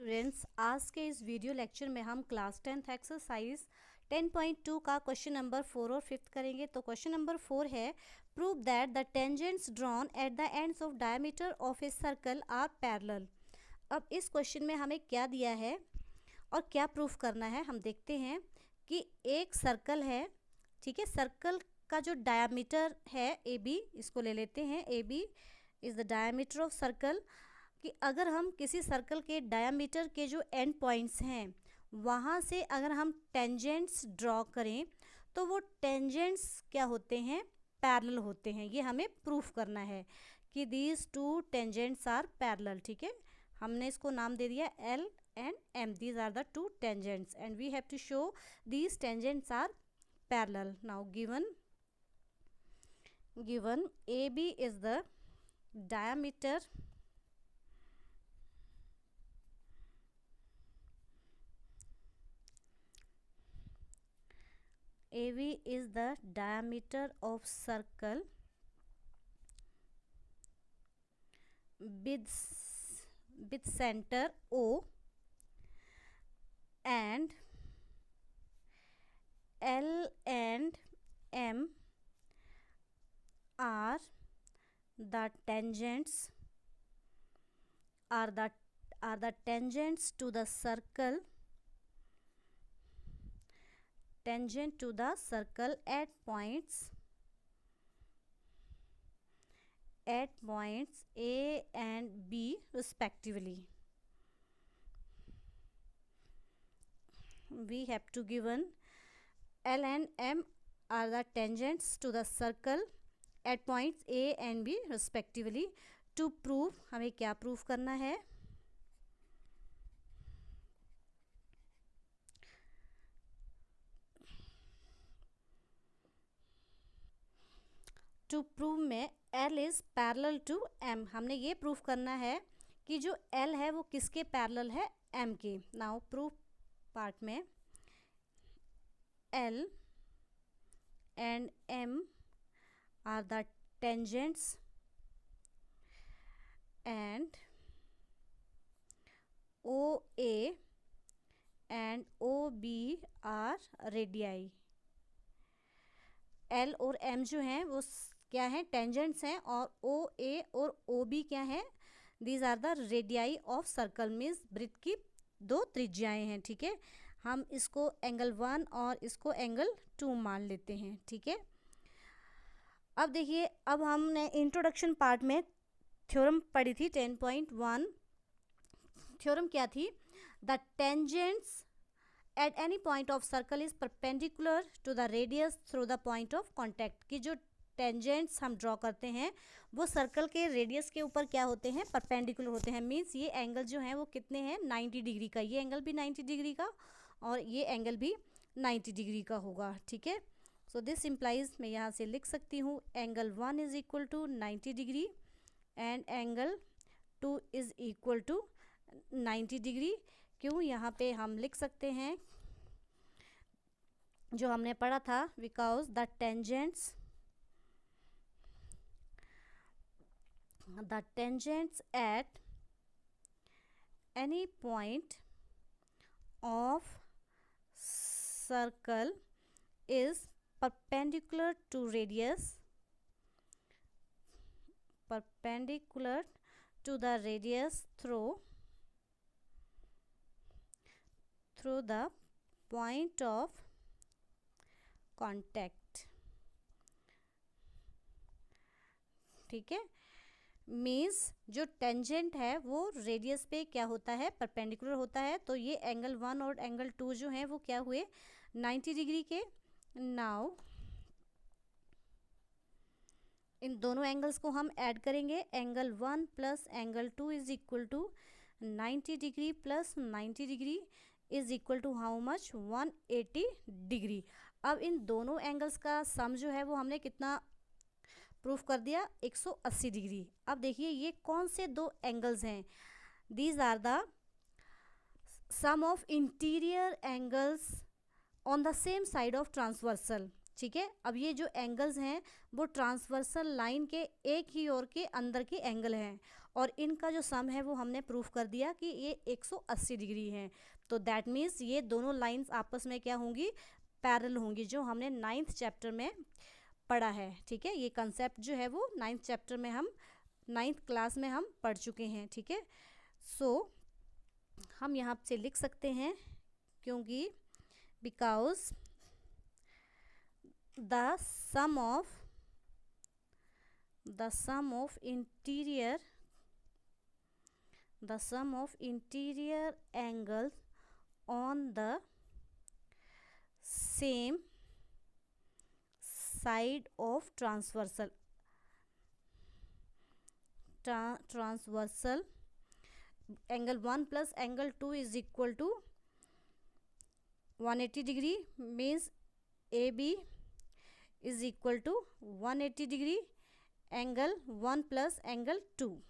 Students, आज के इस वीडियो लेक्चर में हम क्लास 10th एक्सरसाइज 10.2 का क्वेश्चन नंबर 4 और 5 करेंगे। तो क्वेश्चन नंबर 4 है, prove that the tangents drawn at the ends of diameter of a circle are parallel. अब इस क्वेश्चन में हमें क्या दिया है और क्या प्रूफ करना है, हम देखते हैं कि एक सर्कल है, ठीक है। सर्कल का जो डायमीटर है ए बी, इसको ले लेते हैं, A B is the diameter of circle. कि अगर हम किसी सर्कल के डायमीटर के जो एंड पॉइंट्स हैं वहाँ से अगर हम टेंजेंट्स ड्रॉ करें तो वो टेंजेंट्स क्या होते हैं, पैरेलल होते हैं। ये हमें प्रूफ करना है कि these two tangents are parallel, ठीक है। हमने इसको नाम दे दिया L and M, these are the two tangents and we have to show these tangents are parallel. Now given AB is the diameter AB is the diameter of circle with center O and L and M are the tangents to the circle, tangent to the circle at points A and B respectively. We have to given L and M are the tangents to the circle at points A and B respectively. To prove, हमें क्या proof करना है? To prove में L is parallel to M, हमने ये proof करना है कि जो L है वो किसके पैरेलल है, M के। नाउ प्रूफ पार्ट में L and M are the tangents and OA and OB are radii। L और M जो हैं वो क्या हैं, टेंजेंट्स हैं, और OA और OB क्या हैं, these are the radii of circle, means वृत्त की दो त्रिज्याएं हैं, ठीक है। हम इसको एंगल 1 और इसको एंगल 2 मान लेते हैं, ठीक है। अब देखिए, अब हमने इंट्रोडक्शन पार्ट में थ्योरम पढ़ी थी 10.1। थ्योरम क्या थी, the tangents at any point of circle is perpendicular to the radius through the point of contact. की जो टेंजेंट्स हम ड्रॉ करते हैं वो सर्कल के रेडियस के ऊपर क्या होते हैं, परपेंडिकुलर होते हैं। मीन्स ये एंगल जो है वो कितने हैं, 90 डिग्री का। ये एंगल भी 90 डिग्री का और ये एंगल भी 90 डिग्री का होगा, ठीक है। सो दिस इम्प्लाइज, मैं यहाँ से लिख सकती हूँ angle 1 is equal to 90 degree and angle 2 is equal to 90 degree. क्यों, यहाँ पे हम लिख सकते हैं जो हमने पढ़ा था, because the tangents at any point of circle is perpendicular to radius, perpendicular to the radius through the point of contact, ठीक है। मीन्स जो टेंजेंट है वो रेडियस पे क्या होता है, परपेंडिकुलर होता है। तो ये एंगल 1 और एंगल 2 जो हैं वो क्या हुए, 90 डिग्री के। नाउ इन दोनों एंगल्स को हम ऐड करेंगे, angle 1 plus angle 2 is equal to 90 degree plus 90 degree is equal to how much, 180 degree. अब इन दोनों एंगल्स का सम जो है वो हमने कितना प्रूफ कर दिया, 180 डिग्री। अब देखिए ये कौन से दो एंगल्स हैं, these are the sum of interior angles on the same side of transversal, ठीक है। अब ये जो एंगल्स हैं वो ट्रांसवर्सल लाइन के एक ही ओर के अंदर के एंगल हैं और इनका जो सम है वो हमने प्रूफ कर दिया कि ये 180 डिग्री है। तो दैट मीन्स ये दोनों लाइंस आपस में क्या होंगी, पैरेलल होंगी, जो हमने 9th चैप्टर में पढ़ा है। ठीक है, ये कंसेप्ट जो है वो 9th चैप्टर में हम 9th क्लास में हम पढ़ चुके हैं। ठीक है, सो हम यहाँ से लिख सकते हैं क्योंकि because the sum of interior angles on the same side of transversal angle 1 plus angle 2 is equal to 180 degree, means AB is equal to 180 degree angle 1 plus angle 2,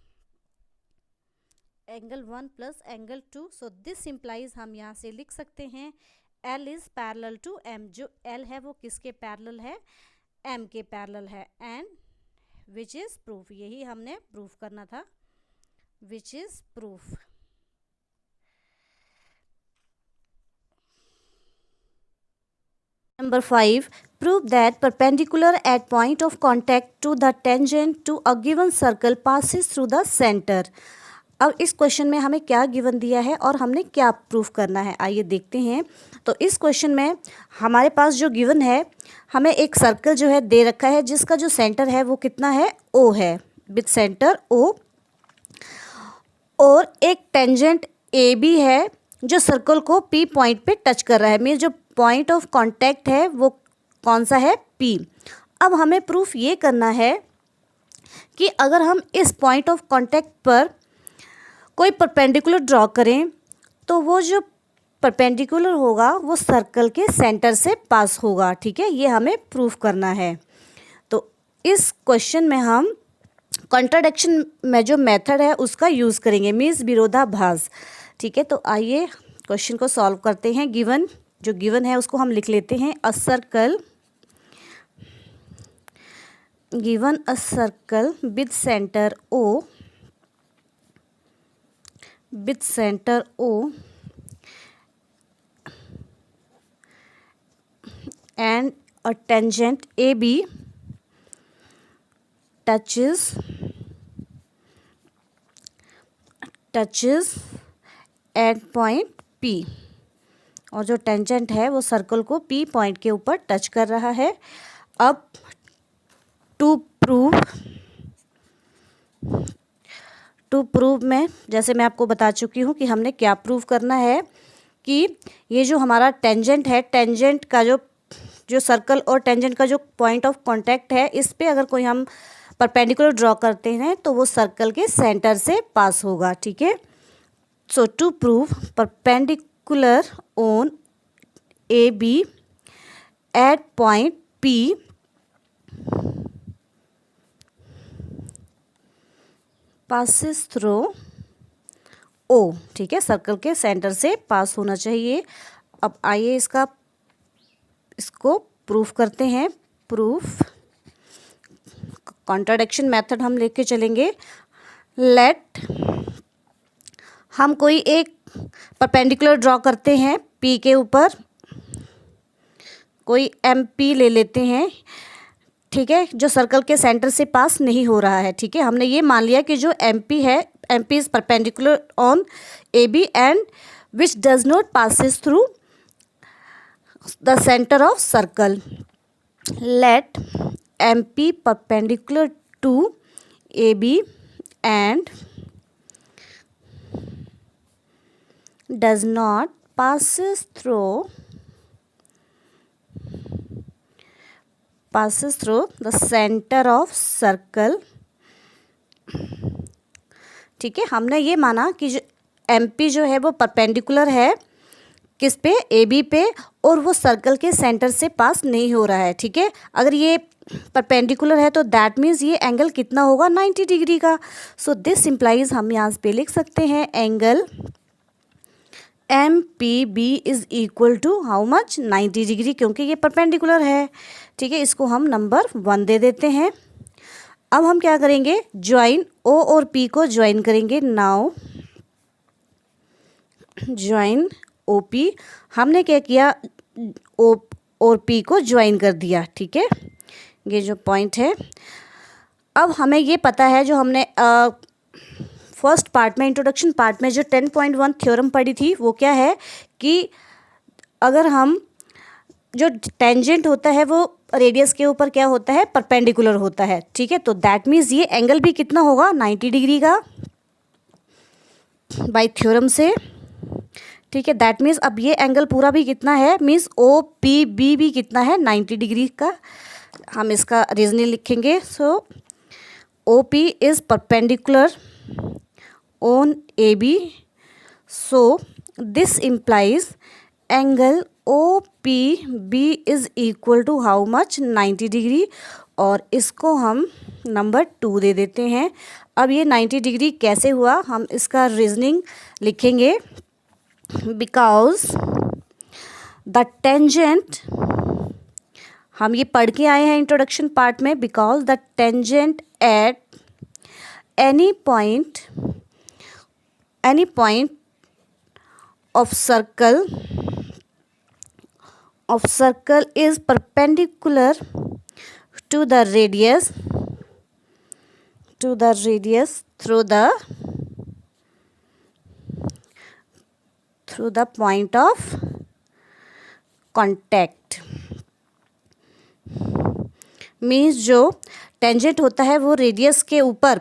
angle 1 plus angle 2. so this implies हम यहाँ से लिख सकते हैं L is parallel to M, जो L है वो किसके पैरेलल है, M के पैरेलल है, and which is proof, यही हमने प्रूफ करना था, which is proof. Number 5, prove that perpendicular at point of contact to the tangent to a given circle passes through the center. अब इस क्वेश्चन में हमें क्या गिवन दिया है और हमने क्या प्रूफ करना है, आइए देखते हैं। तो इस क्वेश्चन में हमारे पास जो गिवन है, हमें एक सर्कल जो है दे रखा है जिसका जो सेंटर है वो कितना है, O है, विथ सेंटर O, और एक टेंजेंट AB है जो सर्कल को P पॉइंट पे टच कर रहा है, मीन्स जो पॉइंट ऑफ कांटेक्ट है वो कौन सा है, P। अब हमें प्रूफ ये करना है कि अगर हम इस पॉइंट ऑफ कांटेक्ट पर कोई परपेंडिकुलर ड्रॉ करें तो वो जो परपेंडिकुलर होगा वो सर्कल के सेंटर से पास होगा। ठीक है, ये हमें प्रूफ करना है। तो इस क्वेश्चन में हम कॉन्ट्राडिक्शन में जो मेथड है उसका यूज़ करेंगे, मीन्स विरोधाभास। ठीक है, तो आइए क्वेश्चन को सॉल्व करते हैं। जो गिवन है उसको हम लिख लेते हैं, a circle given a circle with centre O and a tangent AB touches at point P, और जो टेंजेंट है वो सर्कल को P पॉइंट के ऊपर टच कर रहा है। अब टू प्रूव में जैसे मैं आपको बता चुकी हूँ कि हमने क्या प्रूव करना है कि ये जो हमारा टेंजेंट है, टेंजेंट का जो सर्कल और टेंजेंट का जो पॉइंट ऑफ कांटेक्ट है, इस पे अगर कोई हम परपेंडिकुलर ड्रॉ करते हैं तो वो सर्कल के सेंटर से पास होगा। ठीक है, so to prove perpendicular on AB at point P passes through O। ठीक है, सर्कल के सेंटर से पास होना चाहिए। अब आइए इसको प्रूफ करते हैं। प्रूफ कॉन्ट्राडिक्शन मेथड हम लेके चलेंगे। लेट हम कोई एक परपेंडिकुलर ड्रॉ करते हैं P के ऊपर, कोई MP ले लेते हैं। ठीक है, जो सर्कल के सेंटर से पास नहीं हो रहा है। ठीक है, हमने ये मान लिया कि जो MP है, MP is perpendicular on AB and which does not passes through the centre of circle. Let MP perpendicular to AB and does not passes through the center of circle। ठीक है, हमने ये माना कि जो MP जो है वो परपेंडिकुलर है किस पे, AB पे, और वो सर्कल के सेंटर से पास नहीं हो रहा है। ठीक है, अगर ये परपेंडिकुलर है तो दैट मीन्स ये एंगल कितना होगा, 90 डिग्री का। सो दिस इम्प्लाइज हम यहाँ पे लिख सकते हैं M P B is equal to how much 90 degree, क्योंकि ये परपेंडिकुलर है, ठीक है। इसको हम नंबर 1 दे देते हैं। अब हम क्या करेंगे, ज्वाइन ओ और पी को ज्वाइन करेंगे। नाउ ज्वाइन ओ पी, हमने क्या किया, ओ और पी को ज्वाइन कर दिया, ठीक है। ये जो पॉइंट है, अब हमें ये पता है, जो हमने फर्स्ट पार्ट में, इंट्रोडक्शन पार्ट में जो 10.1 थ्योरम पढ़ी थी, वो क्या है कि अगर हम, जो टेंजेंट होता है वो रेडियस के ऊपर क्या होता है, परपेंडिकुलर होता है, ठीक है। तो दैट मीन्स ये एंगल भी कितना होगा, 90 डिग्री का बाय थ्योरम से, ठीक है। दैट मीन्स अब ये एंगल पूरा भी कितना है, मीन्स ओ पी बी भी कितना है, 90 डिग्री का। हम इसका रीजनिंग लिखेंगे। So O P is perpendicular on A B, so this implies angle O P B is equal to how much, 90 degree, और इसको हम नंबर 2 दे देते हैं। अब ये 90 डिग्री कैसे हुआ, हम इसका रीजनिंग लिखेंगे। बिकॉज द टेंजेंट, हम ये पढ़ के आए हैं इंट्रोडक्शन पार्ट में, because the tangent at any point of circle is perpendicular to the radius through the point of contact। Means जो टेंजेंट होता है वो रेडियस के ऊपर,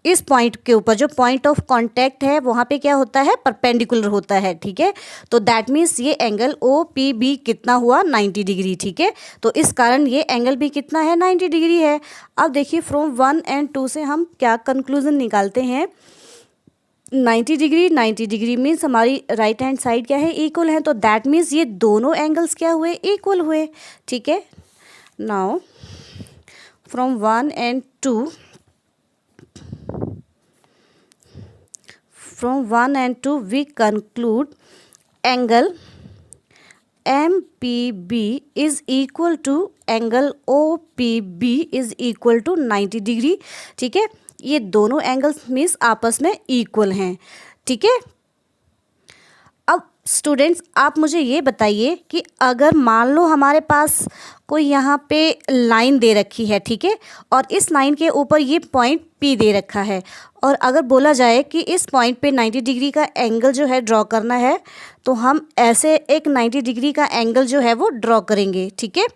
इस पॉइंट के ऊपर जो पॉइंट ऑफ कांटेक्ट है वहाँ पे क्या होता है, परपेंडिकुलर होता है, ठीक है। तो दैट मीन्स ये एंगल ओ पी बी कितना हुआ, 90 डिग्री, ठीक है। तो इस कारण ये एंगल भी कितना है, 90 डिग्री है। अब देखिए फ्रॉम 1 और 2 से हम क्या कंक्लूजन निकालते हैं। 90 डिग्री मीन्स हमारी राइट हैंड साइड क्या है, इक्वल है। तो दैट मीन्स ये दोनों एंगल्स क्या हुए, इक्वल हुए, ठीक है। नाउ फ्रॉम 1 और 2, from 1 and 2 we conclude angle MPB is equal to angle OPB is equal to 90 degree, ठीक है। ये दोनों एंगल्स मीन्स आपस में इक्वल हैं, ठीक है। अब स्टूडेंट्स आप मुझे ये बताइए कि अगर मान लो हमारे पास कोई यहाँ पे लाइन दे रखी है, ठीक है, और इस लाइन के ऊपर ये पॉइंट P दे रखा है, और अगर बोला जाए कि इस पॉइंट पे 90 डिग्री का एंगल जो है ड्रॉ करना है, तो हम ऐसे एक 90 डिग्री का एंगल जो है वो ड्रॉ करेंगे, ठीक है।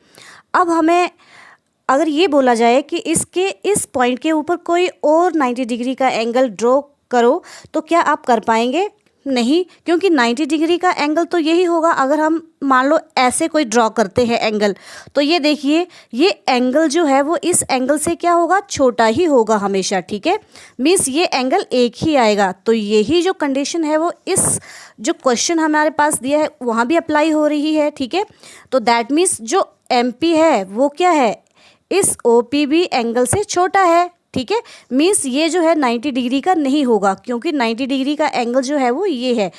अब हमें अगर ये बोला जाए कि इसके इस पॉइंट के ऊपर कोई और 90 डिग्री का एंगल ड्रॉ करो, तो क्या आप कर पाएंगे, नहीं, क्योंकि 90 डिग्री का एंगल तो यही होगा। अगर हम मान लो ऐसे कोई ड्रॉ करते हैं एंगल, तो ये देखिए ये एंगल जो है वो इस एंगल से क्या होगा, छोटा ही होगा हमेशा, ठीक है। मीन्स ये एंगल एक ही आएगा। तो यही जो कंडीशन है वो इस जो क्वेश्चन हमारे पास दिया है वहाँ भी अप्लाई हो रही है, ठीक है। तो दैट मीन्स जो MP है वो क्या है, इस OPB एंगल से छोटा है, ठीक है। मीन्स ये जो है 90 डिग्री का नहीं होगा, क्योंकि 90 डिग्री का एंगल जो है वो ये है,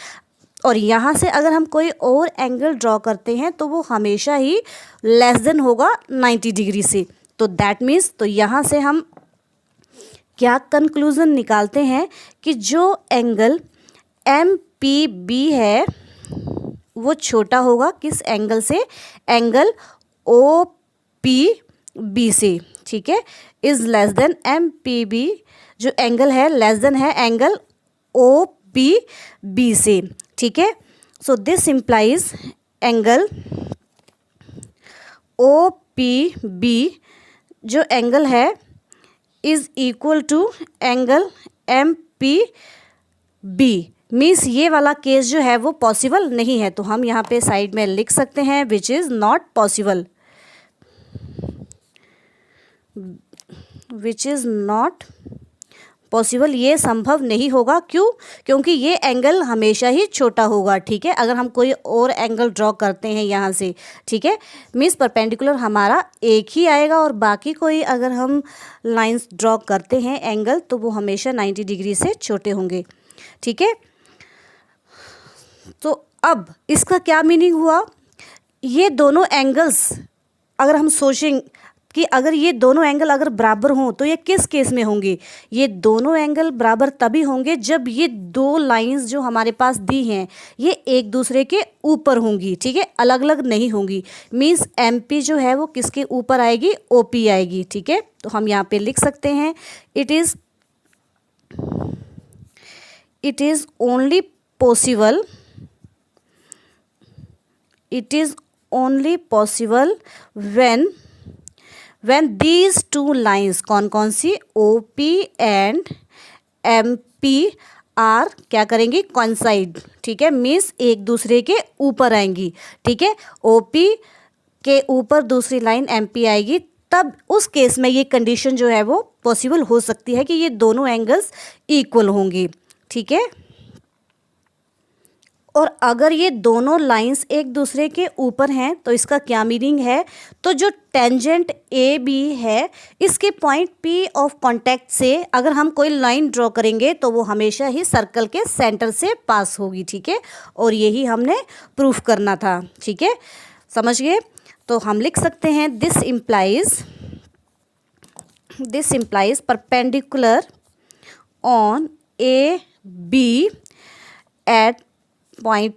और यहाँ से अगर हम कोई और एंगल ड्रॉ करते हैं तो वो हमेशा ही लेस देन होगा 90 डिग्री से। तो दैट मीन्स, तो यहाँ से हम क्या कंक्लूजन निकालते हैं कि जो एंगल MPB है वो छोटा होगा किस एंगल से, एंगल OPB से, ठीक है, इज लेस देन MPB, जो एंगल है लेस देन है एंगल OPB से, ठीक है। So this implies angle OPB जो एंगल है is equal to angle MPB। Means ये वाला केस जो है वो पॉसिबल नहीं है, तो हम यहाँ पे साइड में लिख सकते हैं which is not possible, which is not possible, ये संभव नहीं होगा। क्यों, क्योंकि ये एंगल हमेशा ही छोटा होगा, ठीक है। अगर हम कोई और एंगल ड्रॉ करते हैं यहाँ से, ठीक है, मीन्स परपेंडिकुलर हमारा एक ही आएगा, और बाकी कोई अगर हम लाइंस ड्रॉ करते हैं एंगल तो वो हमेशा 90 डिग्री से छोटे होंगे, ठीक है। तो अब इसका क्या मीनिंग हुआ, ये दोनों एंगल्स अगर हम सोचें कि अगर ये दोनों एंगल अगर बराबर हों तो ये किस केस में होंगे, ये दोनों एंगल बराबर तभी होंगे जब ये दो लाइंस जो हमारे पास दी हैं ये एक दूसरे के ऊपर होंगी, ठीक है, अलग अलग नहीं होंगी। मीन्स एमपी जो है वो किसके ऊपर आएगी, ओपी आएगी, ठीक है। तो हम यहाँ पे लिख सकते हैं it is only possible, it is only possible when these two lines, कौन कौन सी, OP and MP आर क्या करेंगी, coincide, ठीक है, मीन्स एक दूसरे के ऊपर आएंगी, ठीक है। OP के ऊपर दूसरी लाइन MP आएगी, तब उस केस में ये कंडीशन जो है वो पॉसिबल हो सकती है कि ये दोनों एंगल्स इक्वल होंगी, ठीक है। और अगर ये दोनों लाइंस एक दूसरे के ऊपर हैं तो इसका क्या मीनिंग है, तो जो टेंजेंट ए बी है इसके पॉइंट पी ऑफ कांटेक्ट से अगर हम कोई लाइन ड्रॉ करेंगे तो वो हमेशा ही सर्कल के सेंटर से पास होगी, ठीक है। और यही हमने प्रूफ करना था, ठीक है, समझ गए। तो हम लिख सकते हैं this implies perpendicular on A B at point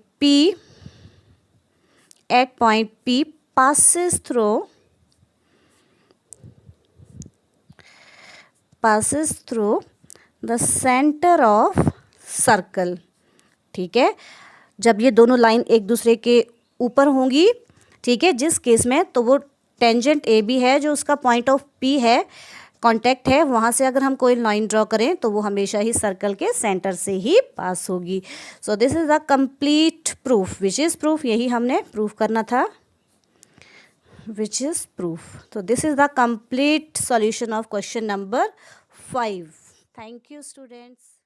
P passes through the center of circle, ठीक है। जब ये दोनों लाइन एक दूसरे के ऊपर होंगी, ठीक है, जिस केस में, तो वो टेंजेंट ए बी है जो उसका पॉइंट ऑफ पी है, कांटेक्ट है, वहाँ से अगर हम कोई लाइन ड्रॉ करें तो वो हमेशा ही सर्कल के सेंटर से ही पास होगी। So this is the complete proof, which is proof, यही हमने प्रूफ करना था, विच इज़ प्रूफ। तो this is the complete solution of question number 5। Thank you students.